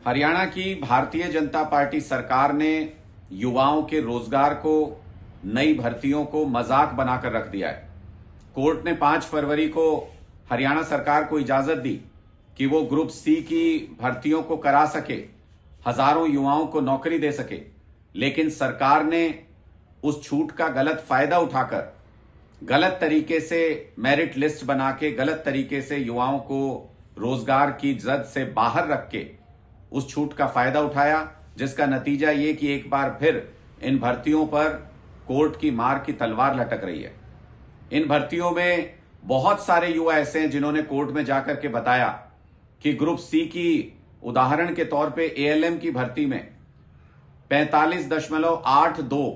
हरियाणा की भारतीय जनता पार्टी सरकार ने युवाओं के रोजगार को, नई भर्तियों को मजाक बनाकर रख दिया है। कोर्ट ने 5 फरवरी को हरियाणा सरकार को इजाजत दी कि वो ग्रुप सी की भर्तियों को करा सके, हजारों युवाओं को नौकरी दे सके, लेकिन सरकार ने उस छूट का गलत फायदा उठाकर गलत तरीके से मेरिट लिस्ट बना के, गलत तरीके से युवाओं को रोजगार की जद से बाहर रख के उस छूट का फायदा उठाया, जिसका नतीजा ये कि एक बार फिर इन भर्तियों पर कोर्ट की मार की तलवार लटक रही है। इन भर्तियों में बहुत सारे युवा ऐसे हैं जिन्होंने कोर्ट में जाकर के बताया कि ग्रुप सी की, उदाहरण के तौर पे एएलएम की भर्ती में 45.82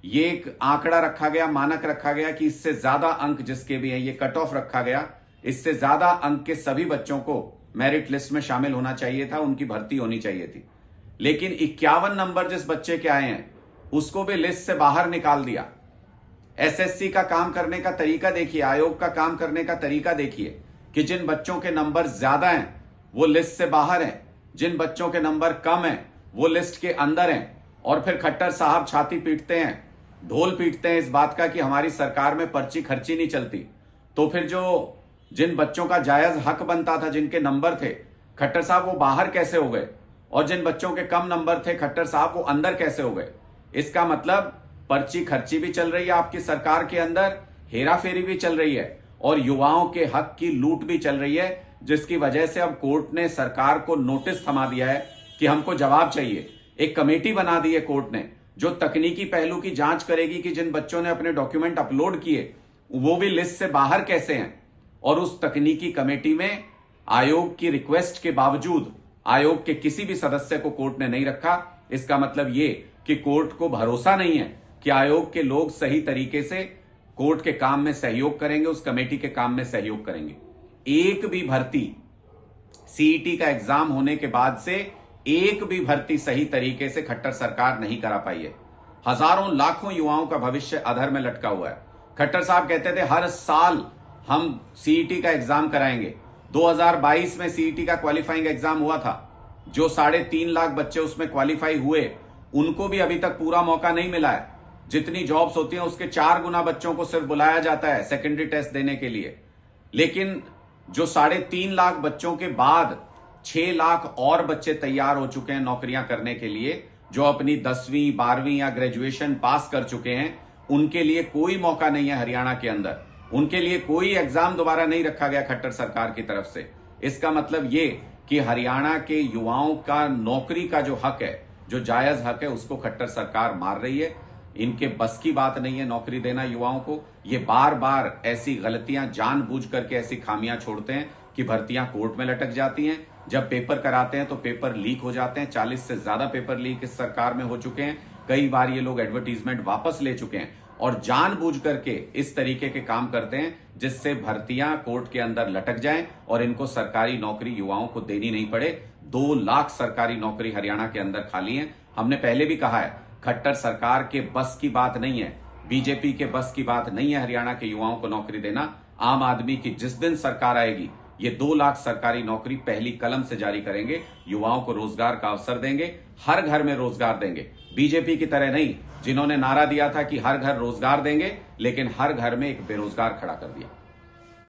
ये एक आंकड़ा रखा गया, मानक रखा गया कि इससे ज्यादा अंक जिसके भी हैं, ये कट ऑफ रखा गया, इससे ज्यादा अंक के सभी बच्चों को मेरिट लिस्ट में शामिल होना चाहिए था, उनकी भर्ती होनी चाहिए थी। लेकिन 51 नंबर जिस बच्चे के आए हैं उसको भी लिस्ट से बाहर निकाल दिया। एसएससी का काम करने का तरीका देखिए, आयोग का काम करने का तरीका देखिए कि जिन बच्चों के नंबर ज्यादा हैं वो लिस्ट से बाहर हैं, जिन बच्चों के नंबर कम हैं वो लिस्ट के अंदर हैं। और फिर खट्टर साहब छाती पीटते हैं, ढोल पीटते हैं इस बात का कि हमारी सरकार में पर्ची खर्ची नहीं चलती। तो फिर जिन बच्चों का जायज हक बनता था, जिनके नंबर थे, खट्टर साहब वो बाहर कैसे हो गए? और जिन बच्चों के कम नंबर थे, खट्टर साहब वो अंदर कैसे हो गए? इसका मतलब पर्ची खर्ची भी चल रही है आपकी सरकार के अंदर, हेराफेरी भी चल रही है और युवाओं के हक की लूट भी चल रही है, जिसकी वजह से अब कोर्ट ने सरकार को नोटिस थमा दिया है कि हमको जवाब चाहिए। एक कमेटी बना दी है कोर्ट ने जो तकनीकी पहलू की जांच करेगी कि जिन बच्चों ने अपने डॉक्यूमेंट अपलोड किए वो भी लिस्ट से बाहर कैसे हैं। और उस तकनीकी कमेटी में आयोग की रिक्वेस्ट के बावजूद आयोग के किसी भी सदस्य को कोर्ट ने नहीं रखा। इसका मतलब ये कि कोर्ट को भरोसा नहीं है कि आयोग के लोग सही तरीके से कोर्ट के काम में सहयोग करेंगे, उस कमेटी के काम में सहयोग करेंगे। एक भी भर्ती, सीईटी का एग्जाम होने के बाद से एक भी भर्ती सही तरीके से खट्टर सरकार नहीं करा पाई है। हजारों लाखों युवाओं का भविष्य अधर में लटका हुआ है। खट्टर साहब कहते थे हर साल हम सीईटी का एग्जाम कराएंगे। 2022 में सीईटी का क्वालिफाइंग एग्जाम हुआ था। जो 3.5 लाख बच्चे उसमें क्वालिफाई हुए उनको भी अभी तक पूरा मौका नहीं मिला है। जितनी जॉब्स होती हैं उसके 4 गुना बच्चों को सिर्फ बुलाया जाता है सेकेंडरी टेस्ट देने के लिए। लेकिन जो 3.5 लाख बच्चों के बाद 6 लाख और बच्चे तैयार हो चुके हैं नौकरियां करने के लिए, जो अपनी 10वीं 12वीं या ग्रेजुएशन पास कर चुके हैं, उनके लिए कोई मौका नहीं है हरियाणा के अंदर। उनके लिए कोई एग्जाम दोबारा नहीं रखा गया खट्टर सरकार की तरफ से। इसका मतलब ये कि हरियाणा के युवाओं का नौकरी का जो हक है, जो जायज हक है, उसको खट्टर सरकार मार रही है। इनके बस की बात नहीं है नौकरी देना युवाओं को। ये बार बार ऐसी गलतियां जानबूझ करके ऐसी खामियां छोड़ते हैं कि भर्तियां कोर्ट में लटक जाती हैं। जब पेपर कराते हैं तो पेपर लीक हो जाते हैं। 40 से ज्यादा पेपर लीक इस सरकार में हो चुके हैं। कई बार ये लोग एडवर्टीजमेंट वापस ले चुके हैं और जानबूझ करके इस तरीके के काम करते हैं जिससे भर्तियां कोर्ट के अंदर लटक जाएं और इनको सरकारी नौकरी युवाओं को देनी नहीं पड़े। 2 लाख सरकारी नौकरी हरियाणा के अंदर खाली है। हमने पहले भी कहा है, खट्टर सरकार के बस की बात नहीं है, बीजेपी के बस की बात नहीं है हरियाणा के युवाओं को नौकरी देना। आम आदमी की जिस दिन सरकार आएगी, ये 2 लाख सरकारी नौकरी पहली कलम से जारी करेंगे, युवाओं को रोजगार का अवसर देंगे, हर घर में रोजगार देंगे। बीजेपी की तरह नहीं, जिन्होंने नारा दिया था कि हर घर रोजगार देंगे, लेकिन हर घर में एक बेरोजगार खड़ा कर दिया।